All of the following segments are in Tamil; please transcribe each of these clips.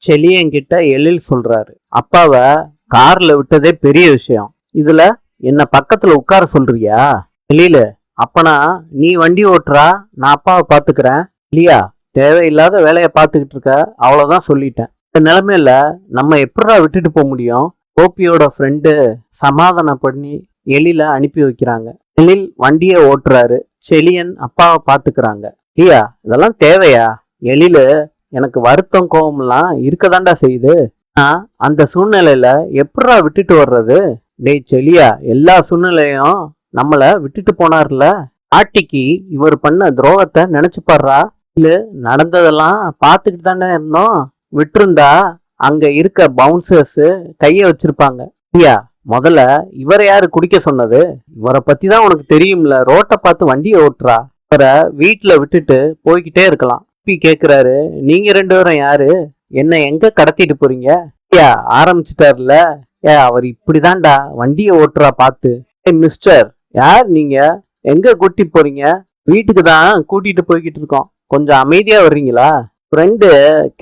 செலியன்கிட்ட எழில் சொல்றாரு. அப்பாவை கார்ல விட்டதே பெரிய விஷயம். இதுல என்ன பக்கத்துல உட்கார சொல்றியா? எழில, அப்பனா நீ வண்டி ஓட்டுறா, நான் அப்பாவை பாத்துக்கிறேன் இல்லையா? தேவையில்லாத வேலையை பார்த்துக்கிட்டு இருக்க, அவ்வளவுதான் சொல்லிட்டேன். இந்த நிலைமையில நம்ம எப்படா விட்டுட்டு போக முடியும்? கோபியோட ஃப்ரெண்டு சமாதானம் பண்ணி எழில அனுப்பி வைக்கிறாங்க. எழில் வண்டியை ஓட்டுறாரு. செலியன் அப்பாவை பாத்துக்கிறாங்க. இல்லையா, இதெல்லாம் தேவையா? எழில, எனக்கு வருத்தம் கோபம்லாம் இருக்கதாண்டா செய்யுது. ஆஹ், அந்த சூழ்நிலையில எப்படா விட்டுட்டு வர்றது? டேய் செலியா, எல்லா சூழ்நிலையும் நம்மள விட்டுட்டு போனார்ல. ஆட்டிக்கு இவர் பண்ண துரோகத்தை நினைச்சு பாடுறா. இல்ல, நடந்ததெல்லாம் பார்த்துக்கிட்டு தானே இருந்தோம். விட்டிருந்தா அங்க இருக்க பவுன்சர்ஸ் கைய வச்சிருப்பாங்க. ஐயா, முதல்ல இவரை யாரு குடிக்க சொன்னது? இவரை பத்தி தான் உனக்கு தெரியும்ல. ரோட்டை பார்த்து வண்டியை ஓட்டுறா. இவரை வீட்டுல விட்டுட்டு போய்கிட்டே இருக்கலாம். கேக்குறாரு, நீங்க ரெண்டு பேரும் யாரு? என்ன எங்க கடத்திட்டு போறீங்க? ஐயா, ஆரம்பிச்சுட்டாருல. அவர் இப்படிதான்டா வண்டியை ஓட்டுறா பார்த்து. மிஸ்டர், யார் நீங்க? எங்க கூட்டி போறீங்க? வீட்டுக்கு தான் கூட்டிட்டு போய்கிட்டு இருக்கோம். கொஞ்சம் அமைதியா வர்றீங்களா? ஃப்ரெண்டு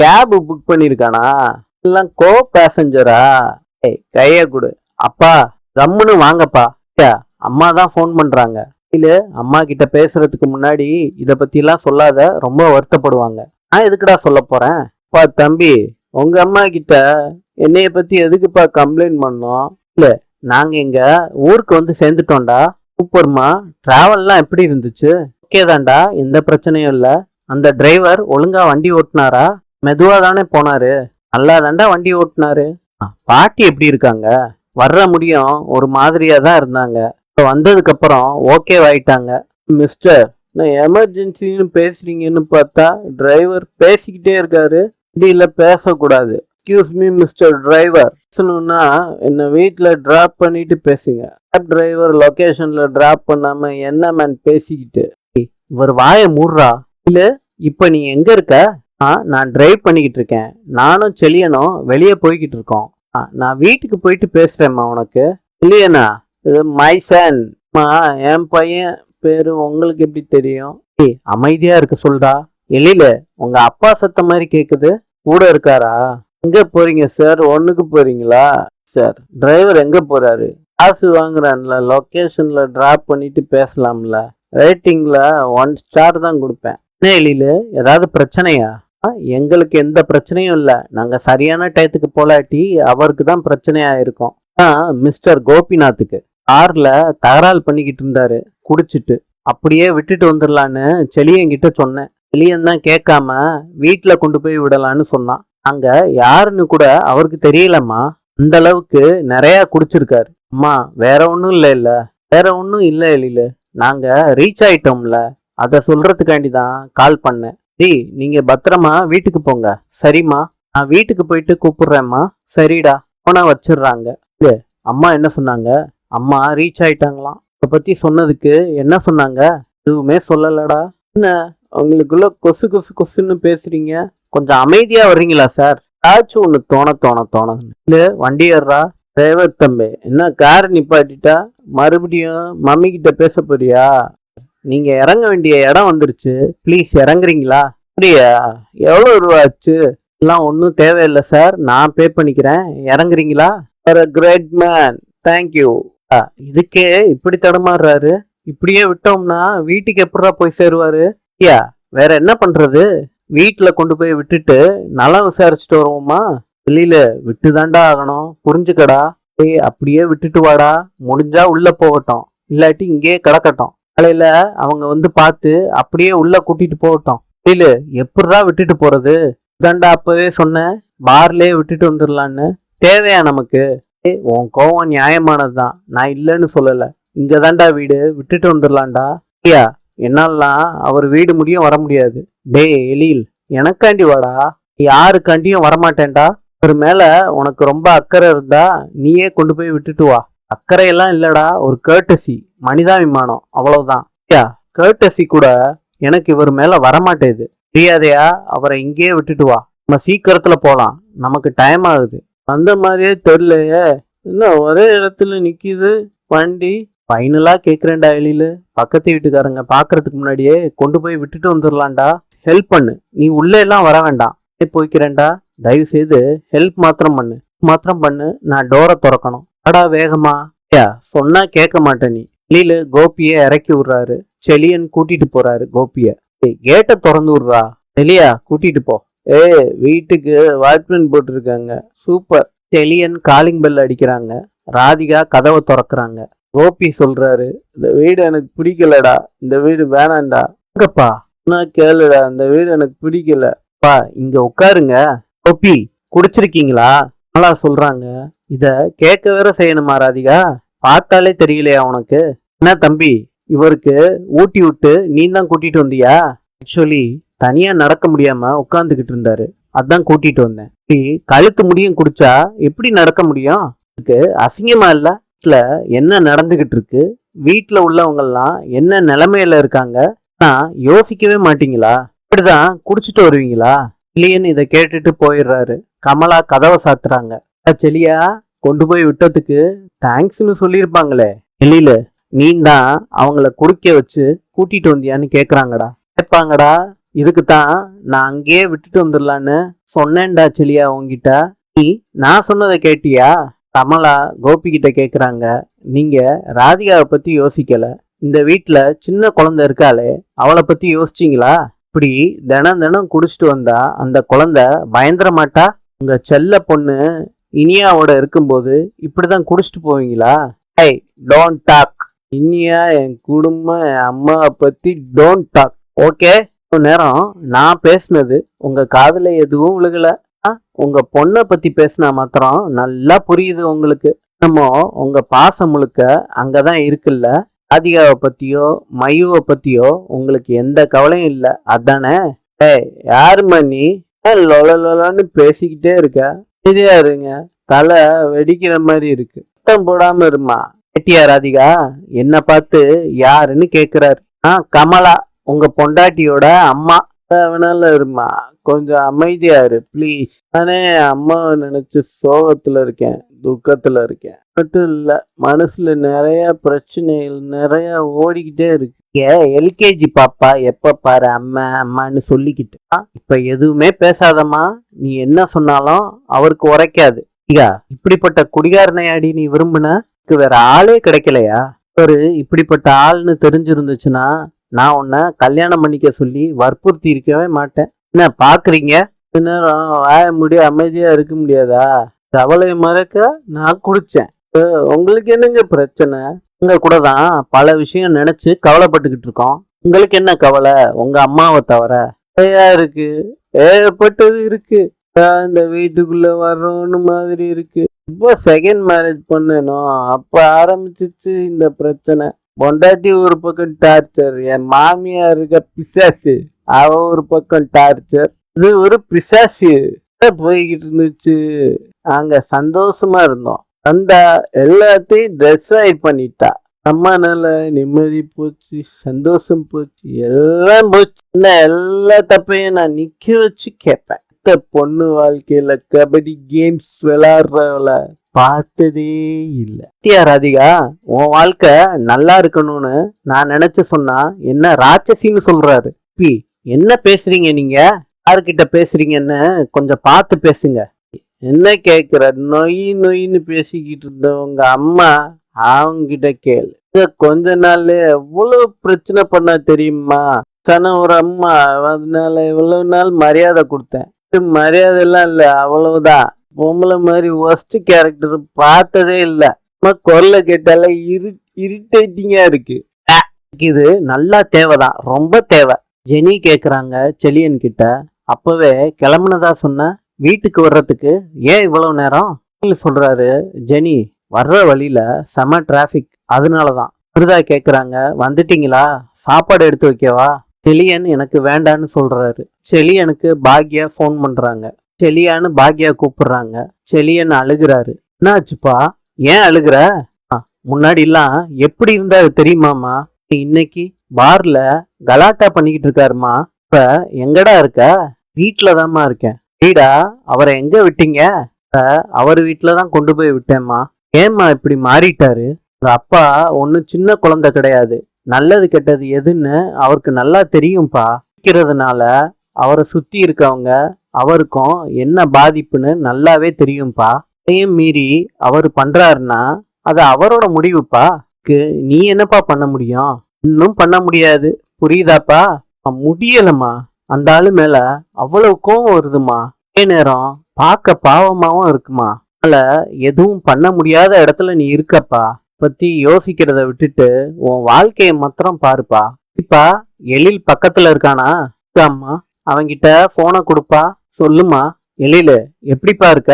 கேப் புக் பண்ணிருக்கானா? எல்லாம் கோ பேசஞ்சரா? கைய கொடு. அப்பா, கம்முன்னு வாங்கப்பா. அம்மா தான் போன் பண்றாங்க. இல்ல, அம்மா கிட்ட பேசுறதுக்கு முன்னாடி இத பத்தி எல்லாம் சொல்லாத, ரொம்ப வருத்தப்படுவாங்க. நான் எதுக்குடா சொல்ல போறேன்? பா தம்பி, உங்க அம்மா கிட்ட என்னைய பத்தி எதுக்குப்பா கம்ப்ளைண்ட் பண்ணோம்? இல்ல, நாங்க எங்க ஊருக்கு வந்து சேர்ந்துட்டோம்டா. சூப்பர்மா. டிராவல்லாம் எப்படி இருந்துச்சு? ஓகே தான்டா, எந்த பிரச்சனையும் இல்ல. அந்த டிரைவர் ஒழுங்கா வண்டி ஓட்டுனாரா? மெதுவா தானே போனாரு. நல்லா தாண்டா வண்டி ஓட்டுனாரு. பாட்டி எப்படி இருக்காங்க? வர்ற முடியும் ஒரு மாதிரியா தான் இருந்தாங்க. வந்ததுக்கு அப்புறம் ஓகே ஆயிட்டாங்க. மிஸ்டர், நான் எமர்ஜென்சின்னு பேசுறீங்கன்னு பார்த்தா டிரைவர் பேசிக்கிட்டே இருக்காரு. வண்டியில பேசக்கூடாது. எக்ஸ்கியூஸ் மீ மிஸ்டர் டிரைவர், பேசணும்னா என்ன வீட்டுல டிராப் பண்ணிட்டு பேசுங்க. கேப் டிரைவர் லொகேஷன்ல டிராப் பண்ணாம என்ன மேன் பேசிக்கிட்டு? இவர் வாயை மூடுறா. இல்ல, இப்ப நீ எங்க இருக்க? நான் டிரைவ் பண்ணிக்கிட்டு இருக்கேன். நானும் செலியனும் வெளியே போய்கிட்டு இருக்கோம். நான் வீட்டுக்கு போயிட்டு பேசுறேம்மா. உனக்கு இல்லையனா? இது மை சன். என் பையன் பேரு உங்களுக்கு எப்படி தெரியும்? அமைதியா இருக்க சொல்றா. எழில, உங்க அப்பா சத்தம் மாதிரி கேக்குது. கூட இருக்காரா? எங்க போறீங்க சார்? ஒண்ணுக்கு போறீங்களா? சார், டிரைவர் எங்க போறாரு? காசு வாங்குறான்ல, லொகேஷன்ல டிராப் பண்ணிட்டு பேசலாம்ல. ரேட்டிங்ல 1 ஸ்டார் தான் கொடுப்பேன். என்ன எழில, ஏதாவது பிரச்சனையா? எங்களுக்கு எந்த பிரச்சனையும் இல்ல. நாங்க சரியான டயத்துக்கு போலாட்டி அவருக்கு தான் பிரச்சனையா இருக்கும். மிஸ்டர் கோபிநாத்துக்கு கார்ல தகராறு பண்ணிக்கிட்டு இருந்தாரு குடிச்சிட்டு. அப்படியே விட்டுட்டு வந்துடலான்னு செலியன்கிட்ட சொன்னேன். செலியன் தான் கேட்காம வீட்டுல கொண்டு போய் விடலான்னு சொன்னான். அங்க யாருன்னு கூட அவருக்கு தெரியலம்மா. அந்த அளவுக்கு நிறைய குடிச்சிருக்காரு. அம்மா, வேற ஒண்ணும் இல்ல. வேற ஒண்ணும் இல்ல எழில. நாங்க ரீச் ஆயிட்டோம்ல, அத சொல்றதுக்காண்டி தான் கால் பண்ணேன். நீங்க பத்திரமா வீட்டுக்கு போங்க. சரிம்மா, நான் வீட்டுக்கு போயிட்டு கூப்பிடுறேம்மா. சரிடா. போனா வச்சிடுறாங்க. அம்மா என்ன சொன்னாங்க? அம்மா ரீச் ஆயிட்டாங்களாம். இத பத்தி சொன்னதுக்கு என்ன சொன்னாங்க? எதுவுமே சொல்லலடா. என்ன உங்களுக்குள்ள கொசு கொசு கொசுன்னு பேசுறீங்க? கொஞ்சம் அமைதியா வர்றீங்களா சார்? ஏதாச்சும் ஒண்ணு தோண இல்ல, வண்டி ஏறா. டிரைவர் தம்பி, என்ன கார் நிப்பாட்டிட்டா மறுபடியும் மம்மி கிட்ட பேச போறியா? நீங்க இறங்க வேண்டிய இடம் வந்துருச்சு. ப்ளீஸ் இறங்குறீங்களா? அப்படியா? எவ்வளவு ரூபா ஆச்சு? எல்லாம் ஒன்றும் தேவையில்லை சார், நான் பே பண்ணிக்கிறேன். இறங்குறீங்களா? Great man, thank you. இதுக்கே இப்படி தடமாறுறாரு. இப்படியே விட்டோம்னா வீட்டுக்கு எப்படா போய் சேருவாரு? ஐயா, வேற என்ன பண்றது? வீட்டுல கொண்டு போய் விட்டுட்டு நலம் விசாரிச்சுட்டு வருவோமா? வெளியில விட்டு தாண்டா ஆகணும், புரிஞ்சுக்கடா. அப்படியே விட்டுட்டு வாடா. முடிஞ்சா உள்ள போகட்டும், இல்லாட்டி இங்கேயே கிடக்கட்டும். காலையில அவங்க வந்து பார்த்து அப்படியே உள்ள கூட்டிட்டு போகட்டும். இல்ல, எப்படிதான் விட்டுட்டு போறது? தாண்டா அப்பவே சொன்னேன், பார்லயே விட்டுட்டு வந்துடலான்னு. தேவையா நமக்கு? உன் கோவம் நியாயமானதுதான், நான் இல்லைன்னு சொல்லல. இங்கதான்டா வீடு, விட்டுட்டு வந்துடலாம்டா. ஐயா, என்னாலாம் அவர் வீடு முடியும் வர முடியாது. டே எழில், எனக்காண்டி வாடா. யாருக்காண்டியும் வரமாட்டேன்டா. அவர் மேல உனக்கு ரொம்ப அக்கறை இருந்தா நீயே கொண்டு போய் விட்டுட்டு வா. அக்கறையெல்லாம் இல்லடா, ஒரு கேர்டசி, மனிதாபிமானம், அவ்வளவுதான். ஐயா, கேர்டசி கூட எனக்கு இவர் மேல வரமாட்டேது. தெரியாதையா? அவரை இங்கேயே விட்டுட்டு வா. நம்ம சீக்கிரத்துல போலாம், நமக்கு டைம் ஆகுது. அந்த மாதிரியே தெரியலையே, என்ன ஒரே இடத்துல நிக்குது வண்டி? ஃபைனலா கேக்குறேன்டா எழில, பக்கத்து வீட்டுக்காரங்க பாக்குறதுக்கு முன்னாடியே கொண்டு போய் விட்டுட்டு வந்துடலாம்டா. ஹெல்ப் பண்ணு, நீ உள்ள எல்லாம் வர வேண்டாம். போய்க்கிறேன்டா. தயவு செய்து ஹெல்ப் மாத்திரம் பண்ணு, நான் டோரை திறக்கணும். அடா வேகமா. ஐயா சொன்னா கேட்க மாட்டேன் நீ. வெளியில கோபிய இறக்கி விடுறாரு. செலியன் கூட்டிட்டு போறாரு கோபிய. கேட்டை திறந்து விடுறா. செலியா கூட்டிட்டு போ. வீட்டுக்கு வாட்ச்மேன் போட்டிருக்காங்க. சூப்பர். செலியன் காலிங் பெல் அடிக்கிறாங்க. ராதிகா கதவை திறக்கிறாங்க. கோபி சொல்றாரு, இந்த வீடு எனக்கு பிடிக்கலடா, இந்த வீடு வேணாண்டா. எங்கப்பா நான் கேளுடா, இந்த வீடு எனக்கு பிடிக்கல. பா இங்க உட்காருங்க. கோபி குடிச்சிருக்கீங்களா? நல்லா சொல்றாங்க. இத கேட்க வேற செய்யணுமா ராதிகா? பார்த்தாலே தெரியலையா உனக்கு? என்ன தம்பி, இவருக்கு ஊட்டி விட்டு நீ தான் கூட்டிட்டு வந்தியா? ஆக்சுவலி தனியா நடக்க முடியாம உட்கார்ந்துகிட்டு இருந்தாரு, அதான் கூட்டிட்டு வந்தேன். கழுத்து முடியும் குடிச்சா எப்படி நடக்க முடியும்? அசிங்கமா இல்ல? வீட்டுல என்ன நடந்துகிட்டு இருக்கு, வீட்டுல உள்ளவங்க எல்லாம் என்ன நிலைமையில இருக்காங்க, யோசிக்கவே மாட்டீங்களா? இப்படிதான் குடிச்சிட்டு வருவீங்களா? இல்லையன்னு இதை கேட்டுட்டு போயிடுறாரு. கமலா கதவை சாத்துறாங்க. செலியா கொண்டு போய் விட்டதுக்கு தேங்க்ஸ்னு சொல்லியிருப்பாங்களே. வெளியில நீ தான் அவங்கள குடிக்க வச்சு கூட்டிட்டு வந்தியான்னு கேக்குறாங்கடா. கேட்பாங்கடா. இதுக்குத்தான் நான் அங்கேயே விட்டுட்டு வந்துடலான்னு சொன்னேன்டா செலியா உங்ககிட்ட. நீ நான் சொன்னதை கேட்டியா? கமலா கோபி கிட்ட கேக்குறாங்க. நீங்க ராதிகாவை பத்தி யோசிக்கல, இந்த வீட்டுல சின்ன குழந்தை இருக்காளே அவளை பத்தி யோசிச்சீங்களா? இப்படி தினம் தினம் குடிச்சிட்டு வந்தா அந்த குழந்தை பயந்துட மாட்டா? உங்க செல்ல பொண்ணு இனியாவோட இருக்கும்போது இப்படிதான் குடிச்சிட்டு போவீங்களா? Hey don't talk. இனியா என் குடும்பம், என் அம்மாவை பத்தி டோன்ட் டாக். ஓகே? நேரம் நான் பேசுனது உங்க காதுல எதுவும் விழுகல. உங்க பொண்ணை பத்தி பேசினா மாத்திரம் நல்லா புரியுது உங்களுக்கு. நம்ம உங்க பாசம் முழுக்க அங்கதான் இருக்குல்ல. ராதிகாவை பத்தியோ மயுவை பத்தியோ உங்களுக்கு எந்த கவலையும் இல்ல, அதானே? யாருமா நீ? லொலன்னு பேசிக்கிட்டே இருக்க. சரியா இருங்க, தலை வெடிக்கிற மாதிரி இருக்கு. சத்தம் போடாம இருமா. கேட்டியா ராதிகா என்ன பார்த்து யாருன்னு கேக்குறாரு. கமலா உங்க பொண்டாட்டியோட அம்மா. வேணால இருமா, கொஞ்சம் அமைதியா இரு ப்ளீஸ். நானே அம்மாவை நினைச்சு சோகத்துல இருக்கேன், துக்கத்துல இருக்கேன். மட்டும் இல்ல, மனசுல நிறைய பிரச்சனைகள் நிறைய ஓடிக்கிட்டே இருக்கு. எல்கேஜி பாப்பா எப்ப பாரு அம்மா அம்மான்னு சொல்லிக்கிட்டு இப்ப எதுவுமே பேசாதம்மா. நீ என்ன சொன்னாலும் அவருக்கு உரைக்காது. இப்படிப்பட்ட குடிகாரனையாடி நீ விரும்புன? வேற ஆளே கிடைக்கலையா? ஒரு இப்படிப்பட்ட ஆள்னு தெரிஞ்சிருந்துச்சுன்னா நான் உன்னை கல்யாணம் பண்ணிக்க சொல்லி வற்புறுத்தி இருக்கவே மாட்டேன். என்ன பாக்குறீங்க? நேரம் வாய முடிய அமைதியா இருக்க முடியாதா? கவலையை மறக்க நான் குடிச்சேன். உங்களுக்கு என்னங்க பிரச்சனை? உங்க கூட தான் பல விஷயம் நினைச்சு கவலைப்பட்டுக்கிட்டு இருக்கோம். உங்களுக்கு என்ன கவலை? உங்க அம்மாவை தவிர இருக்கு, ஏகப்பட்டது இருக்கு. இந்த வீட்டுக்குள்ள வர்றோன்னு மாதிரி இருக்கு. இப்போ செகண்ட் மேரேஜ் பண்ணணும், அப்ப ஆரம்பிச்சிச்சு இந்த பிரச்சனை. பொண்டாட்டி ஒரு பக்கம் டார்ச்சர், என் மாமியா இருக்க பிசாசு அவ ஒரு பக்கம் டார்ச்சர். இது ஒரு பிசாசு போய்கிட்டு இருந்துச்சு. நாங்க சந்தோஷமா இருந்தோம். அந்த எல்லாத்தையும் டிஸ்ட்ராய் பண்ணிட்டா. அம்மானால நிம்மதி போச்சு, சந்தோஷம் போச்சு, எல்லாம் போச்சு. எல்லா தப்பையும் நான் நிக்க வச்சு கேட்பேன். பொண்ணு வாழ்க்கையில கபடி கேம்ஸ் விளையாடுறவள பார்த்ததே இல்ல. ராதிகா உன் வாழ்க்கை நல்லா இருக்கணும்னு நான் நினைச்சு சொன்னா என்ன ராட்சசின்னு சொல்றாரு. என்ன பேசுறீங்க நீங்க? யாருக்கிட்ட பேசுறீங்கன்னு கொஞ்சம் பார்த்து பேசுங்க. என்ன கேக்குற? நொயின்னு பேசிக்கிட்டு இருந்தவங்க அம்மா, அவங்க கிட்ட கேளு. கொஞ்ச நாள்ல எவ்வளவு பிரச்சனை பண்ண தெரியுமா? ஒரு அம்மா, அதனால இவ்வளவு நாள் மரியாதை கொடுத்தேன். மரியாதை எல்லாம் இல்ல, அவ்வளவுதான். பொம்பளை மாதிரி ஒஸ்ட் கேரக்டர் பார்த்ததே இல்ல. குரலை கேட்டால இரிட்டேட்டிங்கா இருக்கு. இது நல்லா தேவைதான், ரொம்ப தேவை. ஜெனி கேக்குறாங்க செலியன் கிட்ட. அப்பவே கிளம்புனதா சொன்ன, வீட்டுக்கு வர்றதுக்கு ஏன் இவ்வளவு நேரம் சொல்றாரு. ஜெனி வர்ற வழியில செம டிராபிக், அதனாலதான். மிருதா கேக்குறாங்க, வந்துட்டீங்களா? சாப்பாடு எடுத்து வைக்கவா? செலியன் எனக்கு வேண்டான்னு சொல்றாரு. செலியனுக்கு பாக்யா போன் பண்றாங்க. செலியான்னு பாக்யா கூப்பிடுறாங்க. செலியன் அழுகுறாரு. என்னாச்சுப்பா, ஏன் அழுகுற? முன்னாடி எல்லாம் எப்படி இருந்தாரு தெரியுமாமா? இன்னைக்கு பார்ல கலாட்டா பண்ணிக்கிட்டு இருக்காருமா. இப்ப எங்கடா இருக்க? வீட்டுலதாம்மா இருக்கேன். வீடா? அவரை எங்க விட்டீங்க? அவர் வீட்டுலதான் கொண்டு போய் விட்டேம்மா. ஏம்மா இப்படி மாறிட்டாரு? அப்பா ஒன்னும் சின்ன குழந்தை கிடையாது. நல்லது கெட்டது எதுன்னு அவருக்கு நல்லா தெரியும்பா. இருக்கிறதுனால அவரை சுத்தி இருக்கவங்க அவருக்கும் என்ன பாதிப்புன்னு நல்லாவே தெரியும்பா. அதையும் மீறி அவர் பண்றாருன்னா அது அவரோட முடிவுப்பா. நீ என்னப்பா பண்ண முடியும்? இன்னும் பண்ண முடியாது. புரியுதாப்பா? முடியலம்மா. அந்த ஆளு மேல அவ்வளவு கோவம் வருதுமா. அதே நேரம் பார்க்க பாவமாவும் இருக்குமா. அதனால எதுவும் பண்ண முடியாத இடத்துல நீ இருக்கப்பா. பத்தி யோசிக்கிறத விட்டுட்டு உன் வாழ்க்கைய மாத்திரம் பாருப்பா. இப்பா எழில் பக்கத்துல இருக்கானா? அம்மா அவன்கிட்ட போனை கொடுப்பா. சொல்லுமா. எழிலு எப்படிப்பா இருக்க?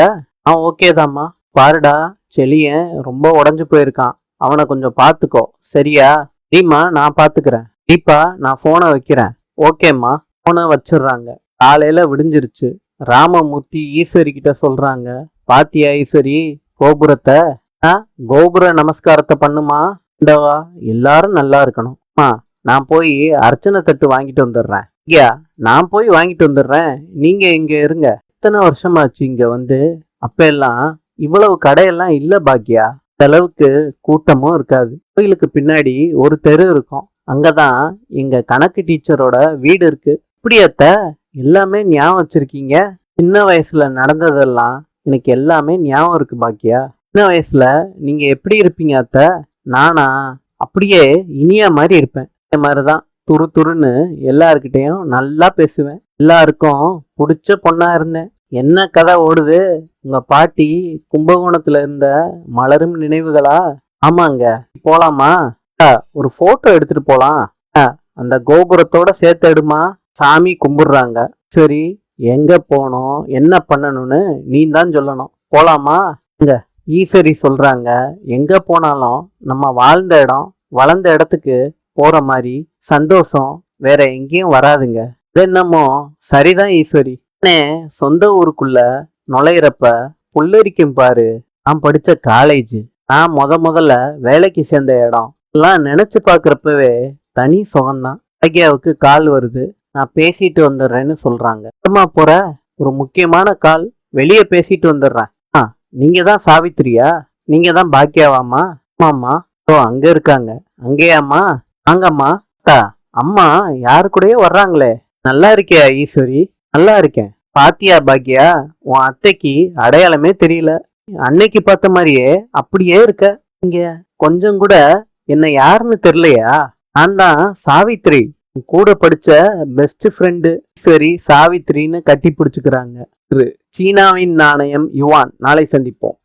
ஓகே தாம்மா. பாருடா, செலியன் ரொம்ப உடஞ்சு போயிருக்கான். அவனை கொஞ்சம் பாத்துக்கோ. சரியா? சரிம்மா, நான் பாத்துக்கிறேன். தீபா, நான் போனை வைக்கிறேன். ஓகேம்மா. போனை வச்சிடுறாங்க. காலையில விடிஞ்சிருச்சு. ராமமூர்த்தி ஈஸ்வரி கிட்ட சொல்றாங்க, பாத்தியா ஈஸ்வரி கோபுரத்தை? கோபுர நமஸ்காரத்தை பண்ணுமா. இந்தவா, எல்லாரும் நல்லா இருக்கணும். நான் போய் அர்ச்சனை தட்டு வாங்கிட்டு வந்துடுறேன். ஐயா, நான் போய் வாங்கிட்டு வந்துடுறேன். நீங்க இங்க இருங்க. எத்தனை வருஷமாச்சு இங்க வந்து? அப்ப எல்லாம் இவ்வளவு கடையெல்லாம் இல்ல பாக்கியா. இந்த அளவுக்கு கூட்டமும் இருக்காது. கோயிலுக்கு பின்னாடி ஒரு தெரு இருக்கும். அங்கதான் எங்க கணக்கு டீச்சரோட வீடு இருக்கு. இப்படியத்த எல்லாமே ஞாபகம் வச்சிருக்கீங்க. சின்ன வயசுல நடந்ததெல்லாம் எனக்கு எல்லாமே ஞாபகம் இருக்கு பாக்கியா. சின்ன வயசுல நீங்க எப்படி இருப்பீங்க அத்த? நானா அப்படியே இனியா மாதிரி இருப்பேன். இந்த மாதிரிதான் துரு துருன்னு எல்லாருக்கிட்டையும் நல்லா பேசுவேன். எல்லாருக்கும் பிடிச்ச பொண்ணா இருந்தேன். என்ன கதை ஓடுது? உங்க பாட்டி கும்பகோணத்துல இருந்த மலரும் நினைவுகளா? ஆமாங்க. போலாமா? ஒரு போட்டோ எடுத்துட்டு போலாம். அந்த கோபுரத்தோட சேர்த்து எடுமா. சாமி கும்பிடுறாங்க. சரி, எங்க போனோம் என்ன பண்ணணும்னு நீ தான் சொல்லணும். போலாமா? இங்க ஈஸ்வரி சொல்றாங்க, எங்க போனாலும் நம்ம வாழ்ந்த இடம் வளர்ந்த இடத்துக்கு போற மாதிரி சந்தோஷம் வேற எங்கேயும் வராதுங்க. இது என்னமோ சரிதான் ஈஸ்வரி. சொந்த ஊருக்குள்ள நுழையிறப்ப புல்லரிக்கும் பாரு. நான் படிச்ச காலேஜ், நான் முதல்ல வேலைக்கு சேர்ந்த இடம் எல்லாம் நினைச்சு பாக்குறப்பவே தனி சுகம்தான். பாக்யாவுக்கு கால் வருது. நான் பேசிட்டு வந்துடுறேன்னு சொல்றாங்க. போற ஒரு முக்கியமான கால், வெளியே பேசிட்டு வந்துடுறேன். நீங்க தான் சாவித்திரியா? நீங்க தான் பாக்கியாவாமா? ஆமாம்மா. அங்க இருக்காங்க. அங்கேயாம்மா? வாங்கம்மா. அம்மா யாரு கூடயே வர்றாங்களே. நல்லா இருக்கியா ஈஸ்வரி? நல்லா இருக்கேன். பாத்தியா பாக்கியா, உன் அத்தைக்கு அடையாளமே தெரியல. அன்னைக்கு பார்த்த மாதிரியே அப்படியே இருக்க. இங்க கொஞ்சம் கூட என்ன யாருன்னு தெரியலையா? நான் தான் சாவித்ரி, கூட படிச்ச பெஸ்ட் ஃப்ரெண்டு. சரி, சாவித்ரின்னு கட்டி பிடிச்சுக்கிறாங்க. சீனாவின் நாணயம் யுவான். நாளை சந்திப்போம்.